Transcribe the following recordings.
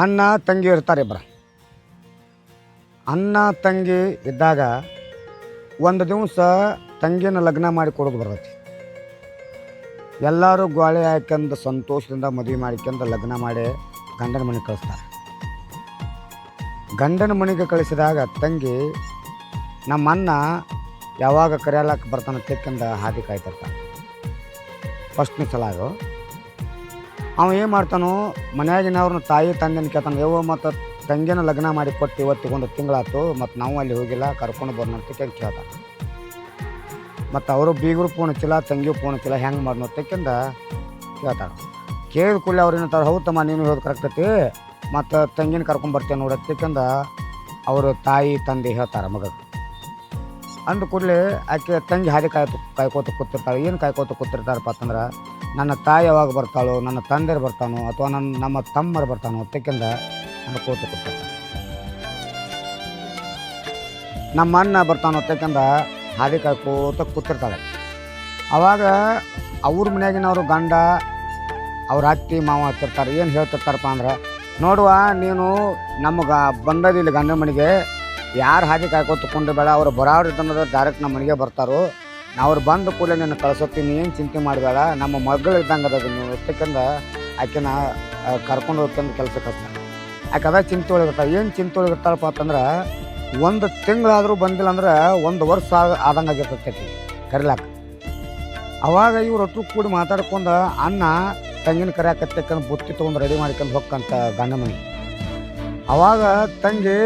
ಅಣ್ಣ ತಂಗಿ ಇರ್ತಾರೆ ಇಬ್ಬರು. ಅಣ್ಣ ತಂಗಿ ಇದ್ದಾಗ ಒಂದು ದಿವಸ ತಂಗಿನ ಲಗ್ನ ಮಾಡಿ ಕೊಡೋದು ಬರ್ತೈತಿ. ಎಲ್ಲರೂ ಗೋಳೆ ಹಾಕ್ಯಂದು ಸಂತೋಷದಿಂದ ಮದುವೆ ಮಾಡ್ಕೊಂಡು ಲಗ್ನ ಮಾಡಿ ಗಂಡನ ಮನೆಗೆ ಕಳಿಸ್ತಾರೆ. ಗಂಡನ ಮನೆಗೆ ಕಳಿಸಿದಾಗ ತಂಗಿ ನಮ್ಮ ಅಣ್ಣ ಯಾವಾಗ ಕರೆಯಲಕ್ಕೆ ಬರ್ತಾನೆ ತೆಕ್ಕಿಂದ ಹಾದಿ ಕಾಯ್ತಿರ್ತಾನೆ. ಫಸ್ಟ್ನೇ ಸಲ ಅದು ಅವ ಏನು ಮಾಡ್ತಾನೋ, ಮನೆಯಾಗಿನವ್ರನ್ನ ತಾಯಿ ತಂದೆನ ಕೇಳ್ತಾನೆ, ಯವ್ವ ಮತ್ತು ತಂಗಿನ ಲಗ್ನ ಮಾಡಿ ಕೊಟ್ಟು ಇವತ್ತಿಗೆ ಒಂದು ತಿಂಗಳಾಯ್ತು, ಮತ್ತು ನಾವು ಅಲ್ಲಿ ಹೋಗಿಲ್ಲ, ಕರ್ಕೊಂಡು ಬರ್ನಂತಕ್ಕೆ ಕೇಳ್ತಾನೆ. ಮತ್ತು ಅವರು ಬೀಗರು ಫೋನ್ ಹಚ್ಚಿಲ್ಲ, ತಂಗಿಯು ಫೋನ್ ಹಚ್ಚಿಲ್ಲ, ಹೆಂಗೆ ಮಾಡ್ನೋತಕ್ಕಿಂದ ಕೇಳ್ತಾಳೆ. ಕೇಳಿದ ಕೂಡಲೇ ಅವ್ರು ಏನಂತಾರೆ, ಹೌದಮ್ಮ ನೀನು ಹೇಳೋದು ಕರೆಕ್ಟ್ ಐತಿ, ಮತ್ತು ತಂಗಿನ ಕರ್ಕೊಂಡು ಬರ್ತೇನೆ ನೋಡತ್ತಕ್ಕಿಂದ ಅವರು ತಾಯಿ ತಂದೆ ಹೇಳ್ತಾರೆ ಮಗಗೆ. ಅಂದ ಕೂಡಲೇ ಆಕೆ ತಂಗಿ ಹಾದಿ ಕಾಯ್ಕೋತ ಕೂತಿರ್ತಾಳೆ. ಏನು ಕಾಯ್ಕೋತ ಕೂತಿರ್ತಾರಪ್ಪ ಅಂತಂದ್ರೆ, ನನ್ನ ತಾಯಿ ಯಾವಾಗ ಬರ್ತಾಳೋ, ನನ್ನ ತಂದೆರು ಬರ್ತಾನೋ, ಅಥವಾ ನಮ್ಮ ತಮ್ಮರು ಬರ್ತಾನೋ ತೆಕ್ಕಿಂದ ಅನ್ಕೋತ ಕೂತಿರ್ತಾಳೆ. ನಮ್ಮ ಅಣ್ಣ ಬರ್ತಾನೋ ತೆಕ್ಕಿಂದ ಹಾದಿ ಕಾಯ್ಕೋತ ಕೂತಿರ್ತಾಳೆ. ಆವಾಗ ಅವ್ರ ಮನ್ಯಾಗಿನವರು ಗಂಡ ಅವ್ರ ಅತ್ತಿ ಮಾವ ಹತ್ತಿರ್ತಾರೆ. ಏನು ಹೇಳ್ತಿರ್ತಾರಪ್ಪ ಅಂದ್ರೆ, ನೋಡುವ ನೀನು ನಮಗೆ ಬಂದದಿಲ್ಲ ಗಂಡನ ಮನೆಗೆ, ಯಾರು ಹಾದಿ ಕಾಯ್ಕೋತಕೊಂಡು ಬೇಡ, ಅವ್ರು ಬರೋರಿದ್ದನ್ನೋದು ಡೈರೆಕ್ಟ್ ನಮ್ಮ ಮನೆಗೆ ಬರ್ತಾರೋ, ಅವ್ರು ಬಂದ ಕೂಡಲೇ ನಿನ್ನ ಕಳ್ಸೋತೀನಿ, ಏನು ಚಿಂತೆ ಮಾಡಬೇಡ, ನಮ್ಮ ಮಗಳು ಇದ್ದಂಗೆ ಅದ ನೀವು ಎಷ್ಟಕ್ಕಿಂದ ಆಕೆನ ಕರ್ಕೊಂಡು ಹೋಗ್ಕೊಂಡು ಕೆಲಸ ಕಳ್ಸ್ತಾನೆ. ಯಾಕೆ ಅದ ಚಿಂತೆ ಒಳಗಿರ್ತಾಳೆ. ಏನು ಚಿಂತೆ ಒಳಗಿರ್ತಾಳಪ್ಪ ಅಂತಂದ್ರೆ, ಒಂದು ತಿಂಗಳಾದರೂ ಬಂದಿಲ್ಲ ಅಂದ್ರೆ ಒಂದು ವರ್ಷ ಆದಂಗೆ ಆಗಿರ್ತೈತಿ ಕರಿಲಾಕ. ಅವಾಗ ಇವ್ರು ಒಟ್ಟು ಕೂಡಿ ಮಾತಾಡ್ಕೊಂಡು ಅಣ್ಣ ತಂಗಿನ ಕರೆಯಾಕತ್ತಕ್ಕಂದು ಬುತ್ತಿ ತೊಗೊಂಡು ರೆಡಿ ಮಾಡ್ಕೊಂಡು ಹೋಗ್ಕಂತ ಗಂಡ ಮನೆ. ಅವಾಗ ತಂಗಿ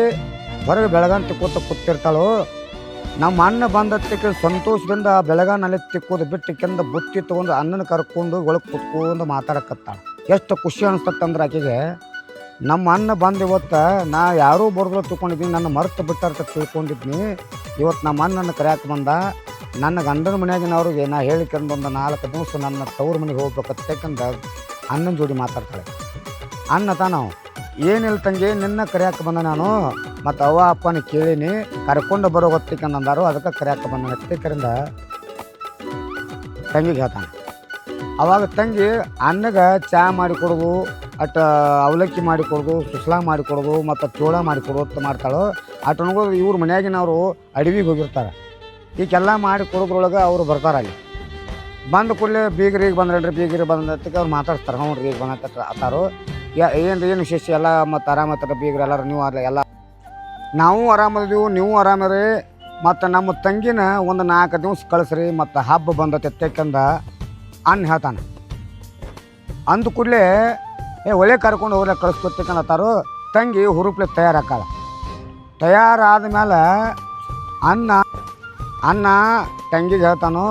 ಹೊರಗೆ ಬೆಳಗಾನ ಕೂತಿರ್ತಾಳು. ನಮ್ಮ ಅಣ್ಣ ಬಂದತ್ತಕ್ಕೆ ಸಂತೋಷದಿಂದ ಬೆಳಗಾನಲ್ಲಿ ತಿಕ್ಕೋದು ಬಿಟ್ಟಿಕ್ಕಿಂದ ಬುತ್ತಿ ತೊಗೊಂಡು ಅಣ್ಣನ ಕರ್ಕೊಂಡು ಒಳಗೆ ಕುತ್ಕೊಂಡು ಮಾತಾಡಕತ್ತಾಳೆ. ಎಷ್ಟು ಖುಷಿ ಅನಿಸ್ತತ್ತಂದ್ರೆ ಆಕೆಗೆ, ನಮ್ಮ ಅಣ್ಣ ಬಂದು ಇವತ್ತು ನಾ ಯಾರೂ ಬರೋದ್ರ ತಿಳ್ಕೊಂಡಿದ್ದೀನಿ, ನನ್ನ ಮರೆತು ಬಿಟ್ಟಾರ್ತ ತಿಳ್ಕೊಂಡಿದ್ನಿ, ಇವತ್ತು ನಮ್ಮ ಅಣ್ಣನ ಕರೆಯಾಕೆ ಬಂದ, ನನ್ನ ಗಂಡನ ಮನೆಯಾಗಿನವ್ರಿಗೆ ನಾ ಹೇಳಿಕೊಂಡು ಒಂದು 4 ದಿವಸ ನನ್ನ ತವ್ರ ಮನೆಗೆ ಹೋಗ್ಬೇಕಂತಕ್ಕಂದ ಅಣ್ಣನ ಜೋಡಿ ಮಾತಾಡ್ತಾಳೆ. ಅಣ್ಣ ತಾನವು, ಏನಿಲ್ಲ ತಂಗಿ, ನಿನ್ನ ಕರೆಯಾಕೆ ಬಂದ ನಾನು, ಮತ್ತು ಅವ್ವ ಅಪ್ಪನ ಕೇಳೀನಿ, ಕರ್ಕೊಂಡು ಬರೋ ಹೊತ್ತಿಕಂದಾರು, ಅದಕ್ಕೆ ಕರೆಯಾಕೆ ಬಂದ ಹತ್ತಿಕರಿಂದ ತಂಗಿಗೆ ಹೇಳ್ತಾನೆ. ಅವಾಗ ತಂಗಿ ಅಣ್ಣಗೆ ಚಹಾ ಮಾಡಿಕೊಡೋದು, ಅವಲಕ್ಕಿ ಮಾಡಿಕೊಡೋದು, ಸುಸ್ಲಾ ಮಾಡಿಕೊಡೋದು, ಮತ್ತು ಚೋಳ ಮಾಡಿಕೊಡೋದು ಅಂತ ಮಾಡ್ತಾಳು. ಅಟೊಣಗೋದು ಇವ್ರ ಮನೆಯಾಗಿನವರು ಅಡವಿಗೆ ಹೋಗಿರ್ತಾರೆ. ಈಗೆಲ್ಲ ಮಾಡಿ ಕೊಡೋದ್ರೊಳಗೆ ಅವರು ಬರ್ತಾರೆ. ಅಲ್ಲಿ ಬಂದ ಕೂಡಲೇ ಬೀಗರಿಗೆ ಬಂದ್ರಲ್ರಿ, ಬೀಗರಿಗೆ ಬಂದಕ್ಕೆ ಅವ್ರು ಮಾತಾಡ್ತಾರೆ. ಹ್ಞೂ ರೀ ಈಗ ಬಂದಾತಾರು, ಏನು ವಿಶೇಷ ಎಲ್ಲ ಮತ್ತು ಆರಾಮತ್ತಾರ ಬೀಗ್ರಿ, ಎಲ್ಲರೂ ನೀವು ಎಲ್ಲ ನಾವು ಆರಾಮದೀವಿ, ನೀವು ಆರಾಮರಿ, ಮತ್ತು ನಮ್ಮ ತಂಗಿನ ಒಂದು 4 ದಿವಸ ಕಳಿಸ್ರಿ, ಮತ್ತು ಹಬ್ಬ ಬಂದತೆಕ್ಕಂದ ಅನ್ನ ಹೇಳ್ತಾನೆ. ಅಂದ ಕೂಡಲೇ ಒಳ್ಳೆ ಕರ್ಕೊಂಡು ಹೋಗ್ಲೆ ಕಳಿಸ್ಕೊತಕ್ಕಂತಾರು. ತಂಗಿ ಹುರುಪ್ಲೆ ತಯಾರಾಕಾಳ. ತಯಾರಾದ ಮೇಲೆ ಅಣ್ಣ ತಂಗಿಗೆ ಹೇಳ್ತಾನು,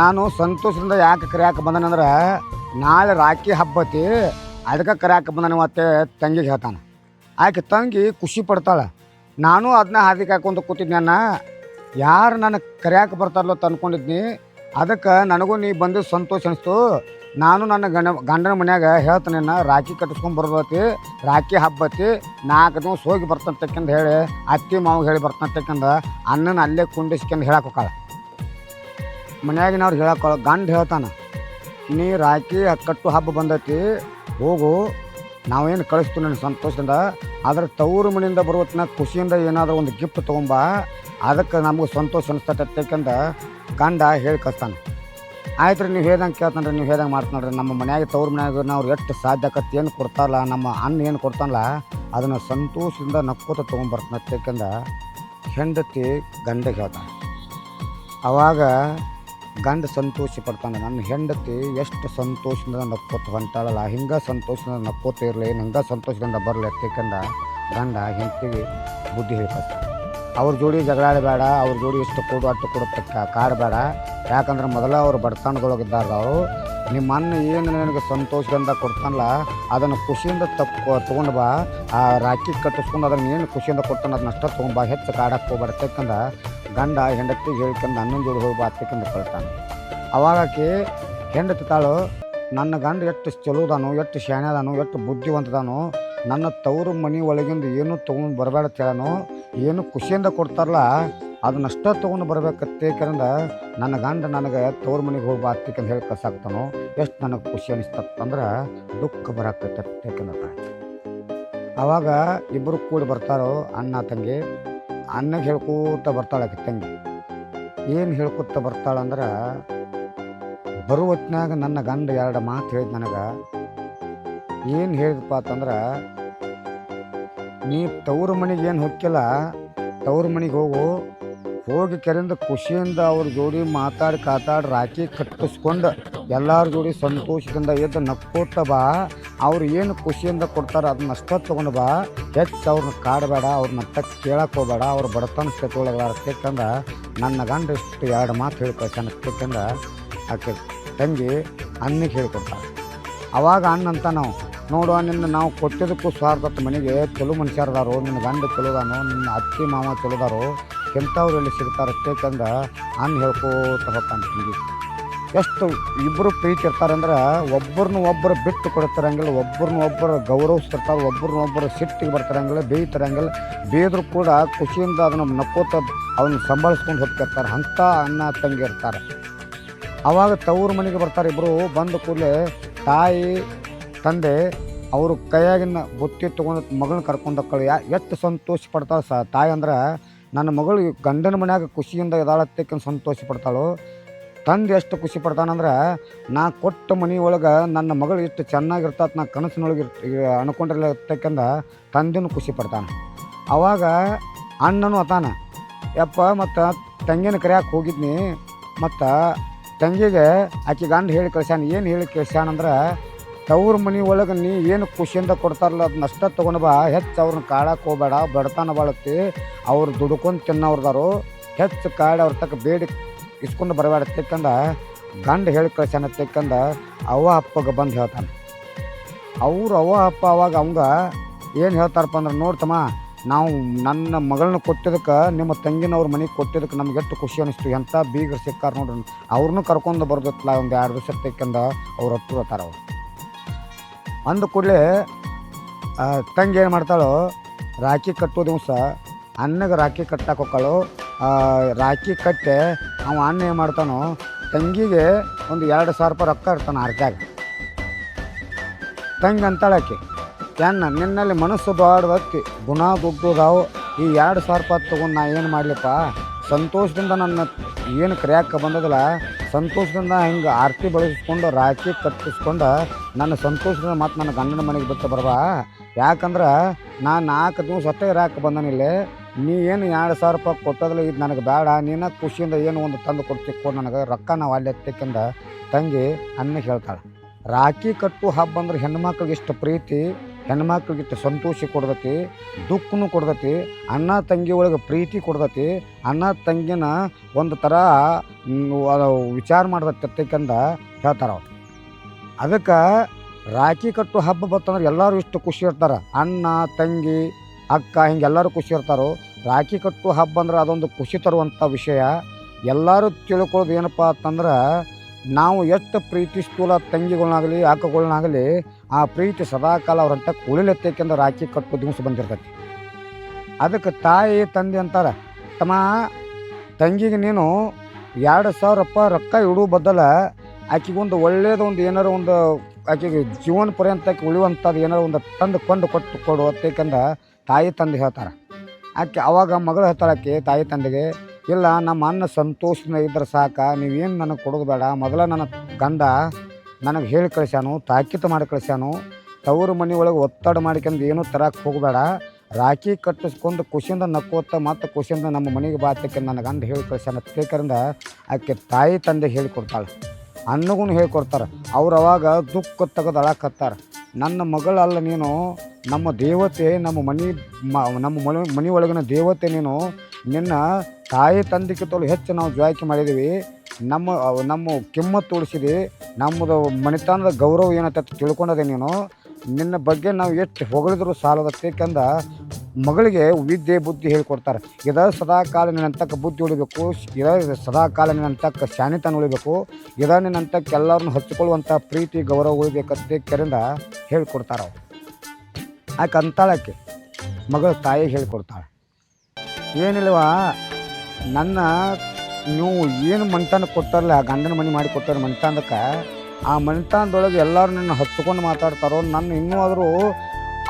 ನಾನು ಸಂತೋಷದಿಂದ ಯಾಕೆ ಕರೆಯಾಕೆ ಬಂದನಂದ್ರೆ, ನಾಳೆ ರಾಖಿ ಹಬ್ಬತಿ, ಅದಕ್ಕೆ ಕರೆಯಾಕೆ ಬಂದನು ಮತ್ತೆ ತಂಗಿಗೆ ಹೇಳ್ತಾನೆ. ಆಕೆ ತಂಗಿ ಖುಷಿ ಪಡ್ತಾಳೆ. ನಾನು ಅದನ್ನ ಹಾದಿ ಕಾಯ್ಕೊಂಡು ಕೂತಿದ್ನಿ, ಅಣ್ಣ ಯಾರು ನನಗೆ ಕರೆಯಾಕೆ ಬರ್ತಾರಲ್ಲ ಅಂತ ಅಂದ್ಕೊಂಡಿದ್ನಿ, ಅದಕ್ಕೆ ನನಗೂ ನೀ ಬಂದು ಸಂತೋಷ ಅನಿಸ್ತು. ನಾನು ನನ್ನ ಗಂಡನ ಮನ್ಯಾಗ ಹೇಳ್ತಾನೆ, ರಾಖಿ ಕಟ್ಟಿಸ್ಕೊಂಡು ಬರೋದತಿ, ರಾಖಿ ಹಬ್ಬತಿ, 4 ದಿವಸ ಹೋಗಿ ಬರ್ತಂತಕ್ಕಂದು ಹೇಳಿ ಅತ್ತಿ ಮಾವು ಹೇಳಿ ಬರ್ತಂತಕ್ಕಂದು ಅಣ್ಣನ ಅಲ್ಲೇ ಕುಂಡಿಸ್ಕೊಂಡು ಹೇಳಕ್ಕೆ ಹೋಗಾಳ. ಮನ್ಯಾಗಿನವ್ರು ಹೇಳಕ್ಕೆ ಗಂಡ ಹೇಳ್ತಾನೆ, ನೀ ರಾಖಿ ಕಟ್ಟು ಹಬ್ಬ ಬಂದೈತಿ, ಹೋಗು, ನಾವೇನು ಕಳಿಸ್ತೀವಿ ನನ್ನ ಸಂತೋಷದಿಂದ, ಆದರೆ ತವರು ಮನೆಯಿಂದ ಬರುವತ್ತಿನ ಖುಷಿಯಿಂದ ಏನಾದರೂ ಒಂದು ಗಿಫ್ಟ್ ತೊಗೊಂಬ, ಅದಕ್ಕೆ ನಮಗೆ ಸಂತೋಷ ಅನಿಸ್ತೈತಕ್ಕಂದು ಗಂಡ ಹೇಳಿ ಕಳಿಸ್ತಾನೆ. ಆಯ್ತು ರೀ, ನೀವು ಹೇಳ್ದಂಗೆ ಕೇಳ್ತಾನೆ ರೀ, ನೀವು ಹೇಳ್ದಂಗೆ ಮಾಡ್ತಾನೆ. ನಮ್ಮ ಮನ್ಯಾಗ ತವ್ರ ಮನ್ಯಾಗ ನಾವು ಎಷ್ಟು ಸಾಧ್ಯ ಆಕತ್ತೆ ಏನು ಕೊಡ್ತಾರಲ್ಲ, ನಮ್ಮ ಅಣ್ಣ ಏನು ಕೊಡ್ತಾನಲ್ಲ ಅದನ್ನು ಸಂತೋಷದಿಂದ ನಕ್ಕೋತ ತೊಗೊಂಬರ್ತಕ್ಕಂದು ಹೆಂಡತಿ ಗಂಡಗೆ ಹೇಳ್ತಾನೆ. ಅವಾಗ ಗಂಡ ಸಂತೋಷ ಪಡ್ತಾನೆ, ನನ್ನ ಹೆಂಡತಿ ಎಷ್ಟು ಸಂತೋಷದಿಂದ ನಕ್ಕೋತ ಹೊಂಟಾಳಲ್ಲ, ಹಿಂಗೆ ಸಂತೋಷದಿಂದ ನಕ್ಕೋತ ಇರಲಿ, ಹಿಂಗೆ ಸಂತೋಷದಿಂದ ಬರಲಿ ಅಂತಕ್ಕಂದು ಗಂಡ ಹೆಂಡತಿಗೆ ಬುದ್ಧಿ ಹೇಳ್ಕೊತಾನೆ. ಅವ್ರ ಜೋಡಿ ಜಗಳಾಡಬೇಡ, ಅವ್ರ ಜೋಡಿ ಎಷ್ಟು ಕೊಡು ಅಟ್ಟು ಕೊಡುತ್ತ ಕಾಡಬೇಡ, ಯಾಕಂದ್ರೆ ಮೊದಲ ಅವ್ರು ಬಡತನದೊಳಗಿದ್ದಾರೆ. ಅವರು ನಿಮ್ಮ ಅಣ್ಣ ಏನು ನನಗೆ ಸಂತೋಷದಿಂದ ಕೊಡ್ತಾನಲ್ಲ ಅದನ್ನು ಖುಷಿಯಿಂದ ತೊಗೊಂಡು ಬಾ, ಆ ರಾಖಿ ಕಟ್ಟಿಸ್ಕೊಂಡು ಅದನ್ನು ಏನು ಖುಷಿಯಿಂದ ಕೊಡ್ತಾನೆ ಅದನ್ನ ಅಷ್ಟೇ ತೊಗೊಂಬಾ, ಹೆಚ್ಚು ಕಾಡಕ್ಕೆ ಹೋಗ್ಬಾರ್ದಕ್ಕಂದು ಗಂಡ ಹೆಂಡತಿಗೆ ಹೇಳ್ಕೊಂಡು ಅಣ್ಣನ ಜೋಡಿ ಹೋಗಿ ಬಾತಕ್ಕಂದು ಕಳ್ತಾನೆ. ಅವಾಗಕ್ಕೆ ಹೆಂಡತಿ ತಾಳು, ನನ್ನ ಗಂಡ ಎಷ್ಟು ಚಲೋದಾನು, ಎಷ್ಟು ಶಾಣೆದಾನು, ಎಷ್ಟು ಬುದ್ಧಿವಂತದಾನು, ನನ್ನ ತವರು ಮನೆ ಒಳಗಿಂದ ಏನು ತೊಗೊಂಡು ಬರಬೇಡ ಹೇಳನು, ಏನು ಖುಷಿಯಿಂದ ಕೊಡ್ತಾರಲ್ಲ ಅದನ್ನಷ್ಟೇ ತೊಗೊಂಡು ಬರ್ಬೇಕತ್ತೇಕಂದ ನನ್ನ ಗಂಡ ನನಗೆ ತವ್ರ ಮನೆಗೆ ಹೋಗಿ ಬಾತಿಕಂದು ಹೇಳಿ ಕಳ್ಸಾಕ್ತಾನೋ, ಎಷ್ಟು ನನಗೆ ಖುಷಿ ಅನಿಸ್ತಂದ್ರೆ ದುಃಖ ಬರಾಕತ್ತೇಕಂದ. ಆವಾಗ ಇಬ್ಬರು ಕೂಡಿ ಬರ್ತಾರೋ ಅಣ್ಣ ತಂಗಿ. ಅಣ್ಣಗೆ ಹೇಳ್ಕೋತ ಬರ್ತಾಳೆ ಆಕೆ ತಂಗಿ. ಏನು ಹೇಳ್ಕೊತ ಬರ್ತಾಳಂದ್ರೆ, ಬರೋ ಹೊತ್ನ್ಯಾಗ ನನ್ನ ಗಂಡ 2 ಮಾತು ಹೇಳಿದ್ ನನಗೆ. ಏನು ಹೇಳಿದಪ್ಪ ಅಂತಂದ್ರೆ, ನೀ ತವ್ರ ಮನೆಗೆ ಏನು ಹೊಕ್ಕಿಲ್ಲ, ತವ್ರ ಮನೆಗೆ ಹೋಗಿ ಕೆರೆಯಿಂದ ಖುಷಿಯಿಂದ ಅವ್ರ ಜೋಡಿ ಮಾತಾಡಿ ರಾಖಿ ಕಟ್ಟಿಸ್ಕೊಂಡು ಎಲ್ಲರ ಜೋಡಿ ಸಂತೋಷದಿಂದ ಎದ್ದು ನಕ್ಕೋತ ಬಾ. ಅವ್ರು ಏನು ಖುಷಿಯಿಂದ ಕೊಡ್ತಾರೆ ಅದನ್ನ ಅಷ್ಟೇ ತೊಗೊಂಡು ಬಾ. ಹೆಚ್ಚು ಅವ್ರನ್ನ ಕಾಡಬೇಡ, ಅವ್ರನ್ನ ಕೇಳಕ್ಕೆ ಹೋಗಬೇಡ. ಅವ್ರ ಬಡತನ ಸ್ಥಿತಿ ಒಳಗಂದ ನನ್ನ ಗಂಡ ಇಷ್ಟು 2 ಮಾತು ಹೇಳಿ ಕಳ್ಸಂದ್ರೆ ಆಕೆ ತಂಗಿ ಅನ್ನಕ್ಕೆ ಹೇಳಿಕೊಡ್ತಾರೆ. ಅವಾಗ ಅಣ್ಣ ಅಂತ ನೋಡುವ ನಿನ್ನ ನಾವು ಕೊಟ್ಟಿದ್ದಕ್ಕೂ ಸ್ವಾರ್ಥದ ಮನೆಗೆ ಚಲೋ ಮನುಷ್ಯರದಾರು, ನಿನ್ನ ಗಂಡ ಚಲೋದಾನು, ನಿನ್ನ ಅತ್ತಿ ಮಾವ ಚಲೋದಾರು, ಎಂಥವ್ರು ಎಲ್ಲಿ ಸಿಗ್ತಾರೆ ಅಷ್ಟೇಕಂದ ಅನ್ನ ಹೇಳ್ಕೋತ ಹೋಗ್ತಾನೆ ತಂಗಿ. ಎಷ್ಟು ಇಬ್ಬರು ಪ್ರೀತಿ ಇರ್ತಾರಂದ್ರೆ ಒಬ್ಬರನ್ನೊಬ್ಬರು ಬಿಟ್ಟು ಕೊಡ್ತಾರಂಗಿಲ್ಲ, ಒಬ್ಬರನ್ನೊಬ್ಬರು ಗೌರವಿಸ್ತಿರ್ತಾರೆ, ಒಬ್ಬರನ್ನೊಬ್ಬರು ಸಿಟ್ಟಿಗೆ ಬರ್ತಾರಂಗಿಲ್ಲ, ಬೇಯ್ತಾರಂಗಿಲ್ಲ. ಬೇಯ್ದ್ರು ಕೂಡ ಖುಷಿಯಿಂದ ಅದನ್ನು ನಕ್ಕೋತ ಅವನ್ನ ಸಂಭಾಳಿಸ್ಕೊಂಡು ಹೋಗ್ತಿರ್ತಾರೆ. ಅಂಥ ಅಣ್ಣ ತಂಗಿ ಇರ್ತಾರೆ. ಆವಾಗ ತವ್ರ ಮನೆಗೆ ಬರ್ತಾರೆ ಇಬ್ಬರು. ಬಂದ ಕೂಡಲೇ ತಾಯಿ ತಂದೆ ಅವರು ಕೈಯಾಗಿನ ಬುತ್ತಿ ತೊಗೊಂಡು ಮಗಳನ್ನ ಕರ್ಕೊಂಡು ಹೋಗ್ಕೊಳ್ಳಿ. ಎಷ್ಟು ಸಂತೋಷ ಪಡ್ತಾಳೆ ತಾಯಿ ಅಂದ್ರೆ, ನನ್ನ ಮಗಳು ಗಂಡನ ಮನ್ಯಾಗ ಖುಷಿಯಿಂದ ಇದಾಳತ್ತಕ್ಕೆ ಸಂತೋಷ ಪಡ್ತಾಳು. ತಂದೆ ಎಷ್ಟು ಖುಷಿ ಪಡ್ತಾನಂದ್ರೆ, ನಾ ಕೊಟ್ಟ ಮನೆ ಒಳಗೆ ನನ್ನ ಮಗಳು ಎಷ್ಟು ಚೆನ್ನಾಗಿರ್ತತ್ ನಾ ಕನಸಿನೊಳಗೆ ಅನ್ಕೊಂಡಿರ್ಲತ್ತಕ್ಕಂದ ತಂದೆನೂ ಖುಷಿ ಪಡ್ತಾನೆ. ಆವಾಗ ಅಣ್ಣನೂ ಅತಾನ, ಯಪ್ಪ ಮತ್ತು ತಂಗಿನ ಕರೆಯಾಕೆ ಹೋಗಿದ್ನಿ, ಮತ್ತು ತಂಗಿಗೆ ಆಕೆ ಗಂಡ ಹೇಳಿ ಕಳ್ಸ್ಯಾನ. ಏನು ಹೇಳಿ ಕಳ್ಸ್ಯಾನಂದ್ರೆ, ತವ್ರ ಮನೆ ಒಳಗೆ ನೀ ಏನು ಖುಷಿಯಿಂದ ಕೊಡ್ತಾರಲ್ಲ ಅದನ್ನ ಅಷ್ಟೇ ತೊಗೊಂಡು ಬಾ. ಹೆಚ್ಚು ಅವ್ರನ್ನ ಕಾಳಕ್ಕೆ ಹೋಗಬೇಡ, ಬಡತನ ಬಾಳತ್ತಿ, ಅವ್ರು ದುಡ್ಕೊಂಡು ತಿನ್ನೋರ್ದಾರು, ಹೆಚ್ಚು ಕಾಡಿ ಅವ್ರ ತಕ್ಕ ಬೇಡಿ ಇಸ್ಕೊಂಡು ಬರಬೇಡ ತೆಕ್ಕಂದ ಗಂಡ ಹೇಳಿ ಕಳ್ಸ್ಯಾನ ತೆಕ್ಕಂದ ಅವ್ವ ಅಪ್ಪಗೆ ಬಂದು ಹೇಳ್ತಾನೆ. ಅವ್ರು ಅವ್ವ ಅಪ್ಪ ಅವಾಗ ಅವಂಗ ಏನು ಹೇಳ್ತಾರಪ್ಪ ಅಂದ್ರೆ, ನೋಡ್ತಮ್ಮ ನಾವು ನನ್ನ ಮಗಳನ್ನ ಕೊಟ್ಟಿದ್ದಕ್ಕೆ ನಿಮ್ಮ ತಂಗಿನವ್ರ ಮನೆಗೆ ಕೊಟ್ಟಿದ್ದಕ್ಕೆ ನಮ್ಗೆ ಎಷ್ಟು ಖುಷಿ ಅನ್ನಿಸ್ತು. ಎಂಥ ಬೀಗರು ಸಿಕ್ಕಾರ ನೋಡ್ರಿ, ಅವ್ರನ್ನೂ ಕರ್ಕೊಂಡು ಬರ್ದತ್ತಲ್ಲ ಒಂದು 2 ದಿವಸ ತೆಕ್ಕಂದ ಅವ್ರು ಹತ್ತು ಬರ್ತಾರೆ. ಅವ್ರು ಅಂದ ಕೂಡಲೇ ತಂಗಿ ಏನು ಮಾಡ್ತಾಳೋ, ರಾಖಿ ಕಟ್ಟೋ ದಿವಸ ಅಣ್ಣಗೆ ರಾಖಿ ಕಟ್ಟಕ್ಕೆ ಹೋಗ್ತಾಳು. ರಾಖಿ ಕಟ್ಟೆ ಅಣ್ಣ ಏನು ಮಾಡ್ತಾನೋ, ತಂಗಿಗೆ ಒಂದು 2,000 ರೂಪಾಯಿ ರೊಕ್ಕ ಇರ್ತಾನೆ ಅರ್ಕ್ಯಾಗ. ತಂಗಿ ಅಂತಾಳಕ್ಕೆ, ಏನ ನಿನ್ನಲ್ಲಿ ಮನಸ್ಸು ದೊಡ್ಡದತ್ತಿ, ಗುಣ ದುಡ್ಡುದಾವು, ಈ 2,000 ರೂಪಾಯಿ ತೊಗೊಂಡು ನಾ ಏನು ಮಾಡಲಿಪ್ಪ, ಸಂತೋಷದಿಂದ ನನ್ನ ಏನು ಕರೆಯಕ್ಕೆ ಬಂದದಲ್ಲ, ಸಂತೋಷದಿಂದ ಹಿಂಗೆ ಆರತಿ ಬೆಳೆಸ್ಕೊಂಡು ರಾಖಿ ಕಟ್ಟಿಸ್ಕೊಂಡು ನನ್ನ ಸಂತೋಷದಿಂದ ಮತ್ತು ನನ್ನ ಗಂಡನ ಮನೆಗೆ ಬಿಟ್ಟು ಬರ್ಬಾ. ಯಾಕಂದ್ರೆ ನಾನು 4 ದಿವಸ ಅಷ್ಟೇ ಇರಾಕೆ ಬಂದನಿಲ್ಲೇ, ನೀ ಏನು 2,000 ರೂಪಾಯಿ ಕೊಟ್ಟೋದಿಲ್ಲ, ಇದು ನನಗೆ ಬೇಡ, ನೀನು ಖುಷಿಯಿಂದ ಏನು ಒಂದು ತಂದು ಕೊಡ್ತಿಕ್ಕೊಂಡು ನನಗೆ ರೊಕ್ಕ ನಾವು ಅಲ್ಲಿ ಎತ್ತಕ್ಕಿಂದ ತಂಗಿ ಅನ್ನಕ್ಕೆ ಹೇಳ್ತಾಳೆ. ರಾಖಿ ಕಟ್ಟು ಹಬ್ಬ ಅಂದ್ರೆ ಹೆಣ್ಮಕ್ಳಿಗೆ ಇಷ್ಟು ಪ್ರೀತಿ, ಹೆಣ್ಮಕ್ಳಿಗೆ ಇಷ್ಟು ಸಂತೋಷ ಕೊಡ್ತೈತಿ, ದುಃಖನೂ ಕೊಡ್ತೈತಿ, ಅಣ್ಣ ತಂಗಿ ಒಳಗೆ ಪ್ರೀತಿ ಕೊಡ್ತೈತಿ, ಅಣ್ಣ ತಂಗಿನ ಒಂದು ಥರ ವಿಚಾರ ಮಾಡ್ದತ್ತಕ್ಕಂದ ಹೇಳ್ತಾರೆ ಅವ್ರು. ಅದಕ್ಕೆ ರಾಖಿ ಕಟ್ಟು ಹಬ್ಬ ಬರ್ತಂದ್ರೆ ಎಲ್ಲರೂ ಇಷ್ಟು ಖುಷಿ ಇರ್ತಾರೆ. ಅಣ್ಣ ತಂಗಿ ಅಕ್ಕ ಹಿಂಗೆಲ್ಲರೂ ಖುಷಿ ಇರ್ತಾರೋ. ರಾಖಿ ಕಟ್ಟು ಹಬ್ಬ ಅಂದ್ರೆ ಅದೊಂದು ಖುಷಿ ತರುವಂಥ ವಿಷಯ. ಎಲ್ಲರೂ ತಿಳ್ಕೊಳ್ಳೋದು ಏನಪ್ಪ ಅಂತಂದ್ರೆ, ನಾವು ಎಷ್ಟು ಪ್ರೀತಿಸ್ತೂಲ ತಂಗಿಗಳನ್ನಾಗಲಿ ಅಕ್ಕಗಳನ್ನಾಗಲಿ ಆ ಪ್ರೀತಿ ಸದಾಕಾಲ ಅವ್ರಂತ ಉಳಿಲೆತ್ತಕ್ಕೆಂದು ರಾಖಿ ಕಟ್ಟು ದಿವಸ ಬಂದಿರ್ತೈತಿ. ಅದಕ್ಕೆ ತಾಯಿ ತಂದೆ ಅಂತಾರೆ, ತಮ್ಮ ತಂಗಿಗೆ ನೀನು 2,000 ರೂಪಾಯಿ ರೊಕ್ಕ ಇಡೋ ಬದಲ ಆಕೆಗೊಂದು ಒಳ್ಳೇದೊಂದು ಏನಾರು ಒಂದು ಆಕೆಗೆ ಜೀವನ ಪರ್ಯಂತಕ್ಕೆ ಉಳಿಯುವಂಥದ್ದು ಏನಾರು ಒಂದು ತಂದು ಕೊಟ್ಟು ಕೊಡು ಅಂತೇಕಂದ ತಾಯಿ ತಂದೆ ಹೇಳ್ತಾರೆ. ಆಕೆ ಅವಾಗ ಮಗಳು ಹೇಳ್ತಾಳೆ ಆಕೆ ತಾಯಿ ತಂದೆಗೆ, ಇಲ್ಲ ನಮ್ಮ ಅಣ್ಣ ಸಂತೋಷದಿಂದ ಇದ್ರೆ ಸಾಕ, ನೀವೇನು ನನಗೆ ಕೊಡೋದು ಬೇಡ. ಮೊದಲ ನನ್ನ ಗಂಡ ನನಗೆ ಹೇಳಿ ಕಳಿಸ್ಯಾನು, ತಾಕೀತು ಮಾಡಿ ಕಳಿಸ್ಯಾನು, ತವ್ರ ಮನೆ ಒಳಗೆ ಒತ್ತಡ ಮಾಡಿಕೊಂಡು ಏನೂ ತರಕ್ಕೆ ಹೋಗಬೇಡ, ರಾಖಿ ಕಟ್ಟಿಸ್ಕೊಂಡು ಖುಷಿಯಿಂದ ನಕ್ಕೋತ ಮತ್ತು ಖುಷಿಯಿಂದ ನಮ್ಮ ಮನೆಗೆ ಬಾತಕ್ಕೆ ನನ್ನ ಗಂಡ ಹೇಳಿ ಕಳಿಸ್ಯಾನ ತೇಕರಿಂದ ಆಕೆ ತಾಯಿ ತಂದೆ ಹೇಳಿಕೊಡ್ತಾಳೆ. ಅನ್ನಗೂ ಹೇಳ್ಕೊಡ್ತಾರೆ. ಅವ್ರು ಅವಾಗ ದುಃಖ ತೆಗೆದು ಅಳಕತ್ತಾರೆ. ನನ್ನ ಮಗಳಲ್ಲ ನೀನು, ನಮ್ಮ ದೇವತೆ, ನಮ್ಮ ಮನೆ ಒಳಗಿನ ದೇವತೆ ನೀನು. ನಿನ್ನ ತಾಯಿ ತಂದೆಗಿಂತಲೂ ಹೆಚ್ಚು ನಾವು ಜಾಯ್ಕೆ ಮಾಡಿದ್ದೀವಿ. ನಮ್ಮ ಕಿಮ್ಮತ್ತು ಉಳಿಸಿದೆ, ನಮ್ಮದು ಮನೆತನದ ಗೌರವ ಏನಂತ ತಿಳ್ಕೊಂಡದೆ ನೀನು. ನಿನ್ನ ಬಗ್ಗೆ ನಾವು ಎಷ್ಟು ಹೊಗಳಿದ್ರು ಸಾಲದತ್ತೇಕಂದ ಮಗಳಿಗೆ ವಿದ್ಯೆ ಬುದ್ಧಿ ಹೇಳಿಕೊಡ್ತಾರೆ. ಇದ ಸದಾಕಾಲ ನಿನ್ನಂತಕ್ಕೆ ಬುದ್ಧಿ ಉಳಿಬೇಕು, ಇದ ಸದಾಕಾಲ ನಿನ್ನಂತಕ್ಕೆ ಶಾಣಿತನ ಉಳಿಬೇಕು, ಇದ ನಿನ್ನಂತಕ್ಕೆ ಎಲ್ಲರನ್ನು ಹಚ್ಕೊಳ್ಳುವಂಥ ಪ್ರೀತಿ ಗೌರವ ಉಳಿಬೇಕಂತೇಕರಿಂದ ಹೇಳಿಕೊಡ್ತಾರೆ ಅವ್ರು. ಆಕೆ ಅಂತಾಳಕ್ಕೆ ಮಗಳ ತಾಯಿ ಹೇಳಿಕೊಡ್ತಾಳೆ, ಏನಿಲ್ವ ನನ್ನ ನೀವು ಏನು ಮನೆತನ ಕೊಟ್ಟಾರಲ್ಲ, ಗಂಡನ ಮನೆ ಮಾಡಿ ಕೊಟ್ಟಾರ ಮನೆತನಕ್ಕೆ, ಆ ಮನೆತನದೊಳಗೆ ಎಲ್ಲರೂ ನನ್ನ ಹಚ್ಕೊಂಡು ಮಾತಾಡ್ತಾರೋ. ನನ್ನ ಇನ್ನೂ ಆದರೂ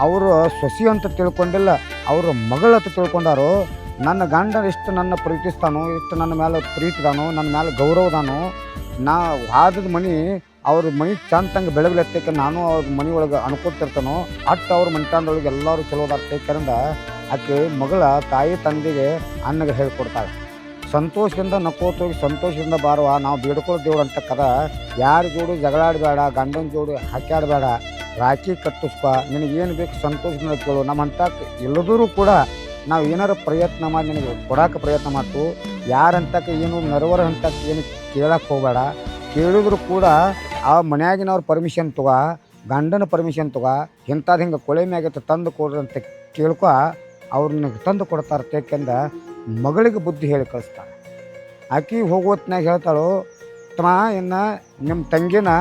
ಅವರು ಸೊಸಿ ಅಂತ ತಿಳ್ಕೊಂಡಿಲ್ಲ, ಅವರು ಮಗಳಂತ ತಿಳ್ಕೊಂಡಾರು. ನನ್ನ ಗಂಡ ಎಷ್ಟು ನನ್ನ ಪ್ರೀತಿಸ್ತಾನೋ, ಎಷ್ಟು ನನ್ನ ಮೇಲೆ ಪ್ರೀತಿದಾನೋ, ನನ್ನ ಮೇಲೆ ಗೌರವದಾನೋ, ನಾ ವಾದದ ಮನೆ ಅವ್ರ ಮನೆ ಚಂದಂಗೆ ಬೆಳಗ್ಲೆತ್ತಕ್ಕೆ ನಾನು ಅವ್ರ ಮನೆ ಒಳಗೆ ಅನ್ಕೋತಿರ್ತಾನೋ ಅಟ್ಟು ಅವ್ರ ಮನೆತನದೊಳಗೆ ಎಲ್ಲರೂ ಚಲೋದಾರ್ತೇಕರಿಂದ ಆಕೆ ಮಗಳ ತಾಯಿ ತಂದೆಗೆ ಅನ್ನಗೆ ಹೇಳ್ಕೊಡ್ತಾಳೆ. ಸಂತೋಷದಿಂದ ನಕ್ಕೋತೋಗಿ ಸಂತೋಷದಿಂದ ಬಾರುವ ನಾವು ಬೇಡ್ಕೊಳ್ಳೋ ದೇವ್ರು ಅಂತ ಕದ. ಯಾರ ಜೋಡಿ ಜಗಳಾಡಬೇಡ, ಗಂಡನ ಜೋಡಿ ಹಾಕ್ಯಾಡಬೇಡ, ರಾಖಿ ಕಟ್ಟಿಸ್ಕೊ, ನಿನಗೇನು ಬೇಕು ಸಂತೋಷದಿಂದ ಕೇಳು. ನಮ್ಮ ಹಂತಕ್ಕೆ ಇಲ್ಲದರೂ ಕೂಡ ನಾವು ಏನಾರು ಪ್ರಯತ್ನ ಮಾಡಿ ನಿನಗೆ ಕೊಡೋಕೆ ಪ್ರಯತ್ನ ಮಾಡ್ತು. ಯಾರಂತಕ್ಕೆ ಏನು ನೆರವರ ಹಂತಕ್ಕೆ ಏನು ಕೇಳಕ್ಕೆ ಹೋಗಬೇಡ. ಕೇಳಿದ್ರು ಕೂಡ ಆ ಮನ್ಯಾಗಿನವ್ರ ಪರ್ಮಿಷನ್ ತಗೋ, ಗಂಡನ ಪರ್ಮಿಷನ್ ತಗೋ. ಇಂಥದ್ದು ಹಿಂಗೆ ಕೊಳೆ ಮ್ಯಾಗತ್ತೆ ತಂದು ಕೊಡ್ರಿ ಅಂತ ಕೇಳ್ಕೊ, ಅವ್ರನ್ನ ತಂದು ಕೊಡ್ತಾರೆ. ಯಾಕೆಂದ ಮಗಳಿಗೆ ಬುದ್ಧಿ ಹೇಳಿ ಕಳಿಸ್ತಾಳೆ. ಆಕೆ ಹೋಗೋತ್ನಾಗ ಹೇಳ್ತಾಳು, ತಮ್ಮ ಇನ್ನು ನಿಮ್ಮ ತಂಗಿನ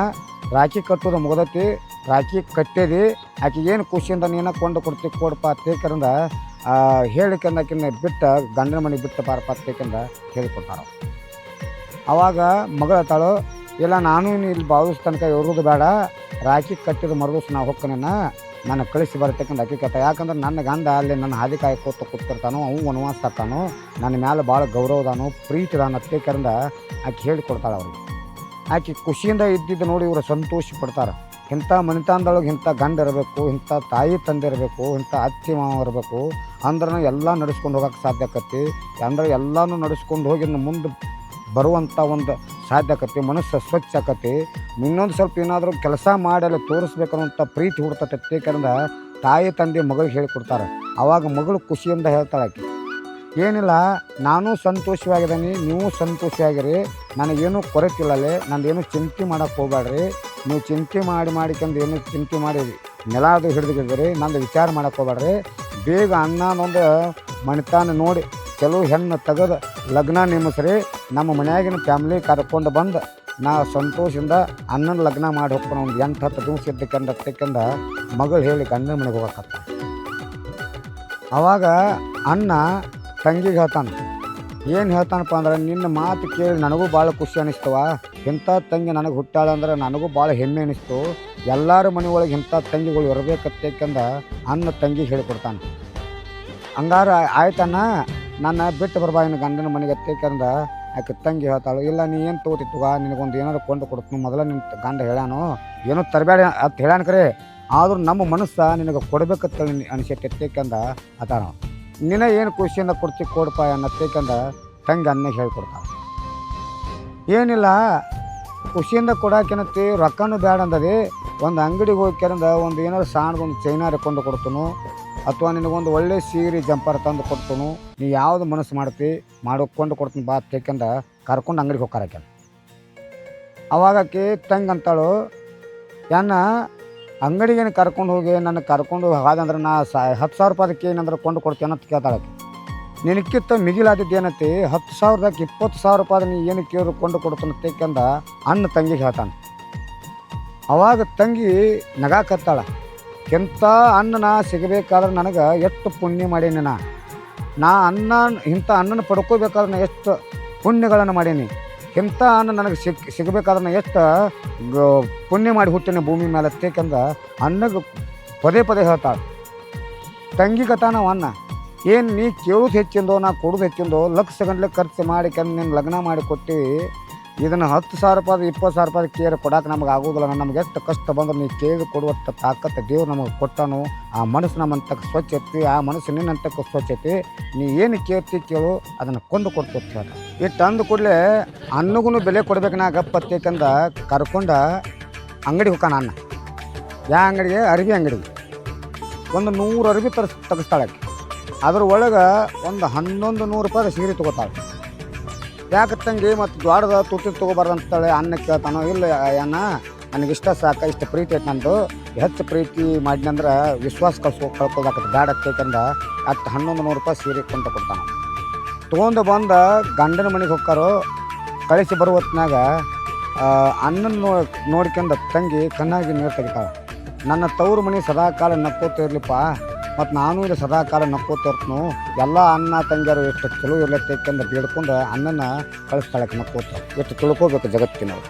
ರಾಖಿ ಕಟ್ಟೋದು ಮುಗ್ದತಿ, ರಾಖಿ ಕಟ್ಟಿದಿ, ಆಕೆಗೆ ಏನು ಖುಷಿಯಿಂದ ನೀನು ಕೊಂಡು ಕೊಡ್ತಿ ಕೊಡಪ್ಪ ತೇಕರಿಂದ ಹೇಳಿಕಂದ ಆಕಿನ ಬಿಟ್ಟು ಗಂಡನ ಮನೆ ಬಿಟ್ಟು ಬಾರಪ್ಪ ತೇಕಂದ ಹೇಳಿಕೊಡ್ತಾರ. ಆವಾಗ ಮಗಳು ಹೇಳ್ತಾಳು, ಇಲ್ಲ ನಾನು ಇಲ್ಲಿ ಬಾವಿಸ್ ತನಕ ಇರೋದು ಬೇಡ, ರಾಖಿ ಕಟ್ಟಿದ ಮರುದಿವ್ಸ ನಾವು ಹೊಕ್ಕನೇನ ನಾನು ಕಳಿಸಿ ಬರ್ತಕ್ಕಂಥ ಆಕೆ ಕೇಳ್ತಾ. ಯಾಕಂದ್ರೆ ನನ್ನ ಗಂಡ ಅಲ್ಲಿ ನನ್ನ ಹಾದಿ ಕಾಯ್ಕೋತ ಕೂತ್ತಿರ್ತಾನೋ, ಅವು ವನವಾಸ ತಕ್ಕಾನೋ, ನನ್ನ ಮೇಲೆ ಭಾಳ ಗೌರವದಾನು ಪ್ರೀತಿದಾನ ಅತ್ತೇಕರಿಂದ ಆಕೆ ಹೇಳಿಕೊಡ್ತಾಳೆ ಅವ್ರಿಗೆ. ಆಕೆ ಖುಷಿಯಿಂದ ಇದ್ದಿದ್ದು ನೋಡಿ ಇವರು ಸಂತೋಷ ಪಡ್ತಾರೆ. ಇಂಥ ಮನೆತನದೊಳಗೆ ಇಂಥ ಗಂಡ ಇರಬೇಕು, ಇಂಥ ತಾಯಿ ತಂದೆ ಇರಬೇಕು, ಇಂಥ ಅತ್ತಿ ಮಾವ ಇರಬೇಕು ಅಂದ್ರೆ ಎಲ್ಲ ನಡೆಸ್ಕೊಂಡು ಹೋಗೋಕ್ಕೆ ಸಾಧ್ಯ ಆಕತಿ. ಅಂದ್ರೆ ಎಲ್ಲನೂ ನಡೆಸ್ಕೊಂಡು ಹೋಗಿ ಮುಂದೆ ಬರುವಂಥ ಒಂದು ಸಾಧ್ಯ ಆಕತಿ. ಮನಸ್ಸು ಸ್ವಚ್ಛ ಆಕತಿ. ಇನ್ನೊಂದು ಸ್ವಲ್ಪ ಏನಾದರೂ ಕೆಲಸ ಮಾಡಲು ತೋರಿಸ್ಬೇಕನ್ನುವಂಥ ಪ್ರೀತಿ ಹುಡ್ತೈತೆ. ಏಕೆಂದ್ರೆ ತಾಯಿ ತಂದೆ ಮಗಳಿಗೆ ಹೇಳಿಕೊಡ್ತಾರೆ. ಆವಾಗ ಮಗಳು ಖುಷಿಯಿಂದ ಹೇಳ್ತಾಳೆ ಆಕೆ, ಏನಿಲ್ಲ ನಾನು ಸಂತೋಷವಾಗಿದ್ದೀನಿ, ನೀವು ಸಂತೋಷವಾಗಿರಿ, ನನಗೇನು ಕೊರತಿಲ್ಲಲೇ, ನಂದೇನು ಚಿಂತೆ ಮಾಡೋಕ್ಕೆ ಹೋಗ್ಬೇಡ್ರಿ. ನೀವು ಚಿಂತೆ ಮಾಡಿಕೊಂಡು ಏನು ಚಿಂತೆ ಮಾಡಿ ನೆಲ ಅದು ಹಿಡಿದಿದ್ದೀರಿ, ನಂದು ವಿಚಾರ ಮಾಡೋಕ್ಕೆ ಹೋಗ್ಬೇಡ್ರಿ. ಬೇಗ ಅನ್ನನೊಂದು ಮಣಿತಾನ ನೋಡಿ ಕೆಲವು ಹೆಣ್ಣು ತೆಗೆದು ಲಗ್ನ ನೇಮಿಸ್ರಿ, ನಮ್ಮ ಮನೆಯಾಗಿನ ಫ್ಯಾಮ್ಲಿ ಕರ್ಕೊಂಡು ಬಂದು ನಾ ಸಂತೋಷದಿಂದ ಅಣ್ಣನ ಲಗ್ನ ಮಾಡಿ ಹೋಗ್ಕೊಂಡು ಒಂದು 8-10 ದಿವಸ ಇದ್ದಕ್ಕೆಂದ ಮಗಳು ಹೇಳಿ ಗಂಡನ ಮನೆಗೆ ಹೋಗಕತ್ತ. ಆವಾಗ ಅಣ್ಣ ತಂಗಿಗೆ ಹೇಳ್ತಾನೆ, ಏನು ಹೇಳ್ತಾನಪ್ಪ ಅಂದ್ರೆ, ನಿನ್ನ ಮಾತು ಕೇಳಿ ನನಗೂ ಭಾಳ ಖುಷಿ ಅನ್ನಿಸ್ತವ. ಇಂಥ ತಂಗಿ ನನಗೆ ಹುಟ್ಟಾಳ ಅಂದ್ರೆ ನನಗೂ ಭಾಳ ಹೆಮ್ಮೆ ಅನ್ನಿಸ್ತು. ಎಲ್ಲರ ಮನೆ ಒಳಗೆ ಇಂಥ ತಂಗಿಗಳು ಇರಬೇಕತ್ತೇಕೆಂದ ಅಣ್ಣ ತಂಗಿಗೆ ಹೇಳಿಕೊಡ್ತಾನೆ. ಹಂಗಾರ ಆಯ್ತಣ್ಣ, ನನ್ನ ಬಿಟ್ಟು ಬರ್ಬಾ ಇನ್ನು ಗಂಡನ ಮನೆಗೆ ಎತ್ತೇಕಂದ ಆಕೆ ತಂಗಿ ಹೇಳ್ತಾಳು, ಇಲ್ಲ ನೀ ಏನು ತೊಗೋತಿತ್ತುವ, ನಿನಗೊಂದು ಏನಾದ್ರು ಕೊಂಡು ಕೊಡ್ತೀನಿ, ಮೊದಲ ನಿನ್ನ ಗಂಡ ಹೇಳ್ಯಾನು, ಏನೂ ತರಬೇಡ ಅಂತ ಹೇಳ್ಯಾನ ಕರೆ, ಆದರೂ ನಮ್ಮ ಮನಸ್ಸು ನಿನಗೆ ಕೊಡ್ಬೇಕಂತ ಅನಿಸೈತೆಕಂದ ಆತಾನ. ನಿನ್ನ ಏನು ಖುಷಿಯಿಂದ ಕೊಡಪ್ಪ ಅನ್ನತ್ತೇಕಂದ ತಂಗಿ ಅನ್ನಕ್ಕೆ ಹೇಳ್ಕೊಡ್ತಾಳೆ. ಏನಿಲ್ಲ, ಖುಷಿಯಿಂದ ಕೊಡಾಕೆನತ್ತಿ ರೊಕ್ಕನೂ ಬೇಡ ಅಂದದಿ, ಒಂದು ಅಂಗಡಿಗೆ ಹೋಗ್ಕಂದ ಒಂದು ಏನಾದ್ರು ಸಾಣದೊಂದು ಚೈನಾರಿ ಕೊಂಡು ಕೊಡ್ತನು, ಅಥವಾ ನಿನಗೊಂದು ಒಳ್ಳೆ ಸೀರೆ ಜಂಪರ್ ತಂದು ಕೊಡ್ತನು, ನೀ ಯಾವುದು ಮನಸ್ಸು ಮಾಡ್ತಿ ಕೊಂಡು ಕೊಡ್ತೀನಿ ಬಾ ತೇಕಂದ ಕರ್ಕೊಂಡು ಅಂಗಡಿಗೆ ಹೋಗ್ಕಾರಕ್ಕೆ. ಅವಾಗಕ್ಕೆ ತಂಗಿ ಅಂತಾಳು, ಯಾನ ಅಂಗಡಿಗೇನು ಕರ್ಕೊಂಡು ಹೋಗಿ ನನ್ನ ಕರ್ಕೊಂಡು ಹಾದಂದ್ರೆ ನಾ 10,000 ರೂಪಾಯಿದಕ್ಕೆ ಏನಂದ್ರೆ ಕೊಂಡು ಕೊಡ್ತೀನಿ ಅಂತ ಕೇಳ್ತಾಳಕ್ಕೆ. ನಿನಕ್ಕಿಂತ ಮಿಗಿಲಾದಿದ್ದೇನತಿ 10,000ದಾಗ 20,000 ರೂಪಾಯಿ ನೀ ಏನು ಕೇಳಿದ್ರು ಕೊಂಡು ಕೊಡ್ತಾನೆ ತೇಕಂದ ಅಣ್ಣ ತಂಗಿಗೆ ಹೇಳ್ತಾನೆ. ಅವಾಗ ತಂಗಿ ನಗಾಕತ್ತಾಳ, ಎಂಥ ಅಣ್ಣನ ಸಿಗಬೇಕಾದ್ರೆ ನನಗೆ ಎಷ್ಟು ಪುಣ್ಯ ಮಾಡೀನಿ, ನಾ ಇಂಥ ಅಣ್ಣನ ಪಡ್ಕೋಬೇಕಾದ್ರೆ ನಾ ಎಷ್ಟು ಪುಣ್ಯಗಳನ್ನು ಮಾಡೀನಿ, ಇಂಥ ಅನ್ನ ನನಗೆ ಸಿಗಬೇಕಾದ್ರೆ ನಾ ಎಷ್ಟು ಪುಣ್ಯ ಮಾಡಿ ಹುಟ್ಟಿನ ಭೂಮಿ ಮೇಲೆ ತೇಕಂದ ಅಣ್ಣಗೆ ಪದೇ ಹೇಳ್ತಾಳೆ. ತಂಗಿಗತ ನಾವು ಅಣ್ಣ, ಏನು ನೀ ಕೇಳೋದು ಹೆಚ್ಚಿಂದೋ ನಾ ಕೊಡೋದು ಹೆಚ್ಚಿಂದೋ, ಲಕ್ಷ ಗಂಟ್ಲೆ ಖರ್ಚು ಮಾಡಿ ನಿನ್ನ ಲಗ್ನ ಮಾಡಿ ಕೊಟ್ಟಿವಿ, ಇದನ್ನು 10,000 ರೂಪಾಯಿ 20,000 ರೂಪಾಯಿ ಕೇಳಿ ಕೊಡೋಕೆ ನಮಗೆ ಆಗೋದಿಲ್ಲ. ನಮಗೆ ಎಷ್ಟು ಕಷ್ಟ ಬಂದ್ರೆ ನೀ ಕೇಳಿ ಕೊಡುವಂಥ ತಾಕತ್ತು ದೇವ್ರು ನಮಗೆ ಕೊಟ್ಟನು. ಆ ಮನಸ್ಸು ನಮ್ಮಂತಕ್ಕೆ ಸ್ವಚ್ಛ ಐತಿ, ಆ ಮನಸ್ಸು ನಿನ್ನಂತಕ್ಕೆ ಸ್ವಚ್ಛ ಐತಿ, ನೀ ಏನು ಕೇಳ್ತಿ ಕೇಳು ಅದನ್ನು ಕೊಂಡು ಕೊಡ್ತೀವಿ ಹೇಳ್ದ. ಇಟ್ಟು ಅಂದು ಕೂಡಲೇ ಅನ್ನಗೂ ಬೆಲೆ ಕೊಡ್ಬೇಕು ನಾ ಗಪ್ಪತ್ತೇಕಂದ ಕರ್ಕೊಂಡು ಅಂಗಡಿ ಹೋಗೋಣ. ಅನ್ನ ಯಾವ ಅಂಗಡಿಗೆ? ಅರ್ಬಿ ಅಂಗಡಿಗೆ. ಒಂದು 100 ಅರ್ಬಿ ತೆಗಿಸ್ತಾಳೆ. ಅದ್ರ ಒಳಗೆ ಒಂದು 1,100 ರೂಪಾಯಿ ಸೀರೆ ತೊಗೋತಾಳೆ. ಯಾಕೆ ತಂಗಿ ಮತ್ತು ದ್ವಾರದ ತುಟ್ಟಿ ತೊಗೋಬಾರ್ದು ಅಂತೇಳಿ ಅನ್ನ ಕೇಳ್ತಾನೋ, ಇಲ್ಲ ಅನ್ನ ನನಗಿಷ್ಟ ಸಾಕ, ಇಷ್ಟು ಪ್ರೀತಿ ಐತೆ ನಂದು, ಹೆಚ್ಚು ಪ್ರೀತಿ ಮಾಡಿನಂದ್ರೆ ವಿಶ್ವಾಸ ಕಳ್ಕೊಳ್ದಾಕತ್ತೆ ಬ್ಯಾಡ ಅಂತೇಕಂದ ಅಷ್ಟು 1,100 ರೂಪಾಯಿ ಸೀರೆ ಕೊಂಡು ಕೊಡ್ತಾನೆ. ತೊಗೊಂಡು ಬಂದು ಗಂಡನ ಮನೆಗೆ ಹೋಗ್ತಾರೋ, ಕಳಿಸಿ ಬರೋ ಹೊತ್ನಾಗ ಅನ್ನನ ನೋಡ್ಕೊಂಡು ತಂಗಿ ಕಣ್ಣಾಗಿ ನೀರು ತೆಗಿತಾಳೆ. ನನ್ನ ತವ್ರ ಮನೆ ಸದಾಕಾಲ ನಕ್ಕೋತ ಇರಲಿಪ್ಪ, ಮತ್ತು ನಾನು ಇಲ್ಲಿ ಸದಾಕಾಲ ನಕ್ಕೋತಿರ್ತನು, ಎಲ್ಲ ಅಣ್ಣ ತಂಗಿಯರು ಎಷ್ಟು ಚಲೋ ಇರ್ಲತ್ತೇಕೆಂದು ಬೇಡ್ಕೊಂಡು ಅನ್ನನ ಕಳಿಸ್ತಾಳಕ್ಕೆ ನಕ್ಕೋತ. ಎಷ್ಟು ತಿಳ್ಕೋಬೇಕು ಜಗತ್ತಿನವ್ರು.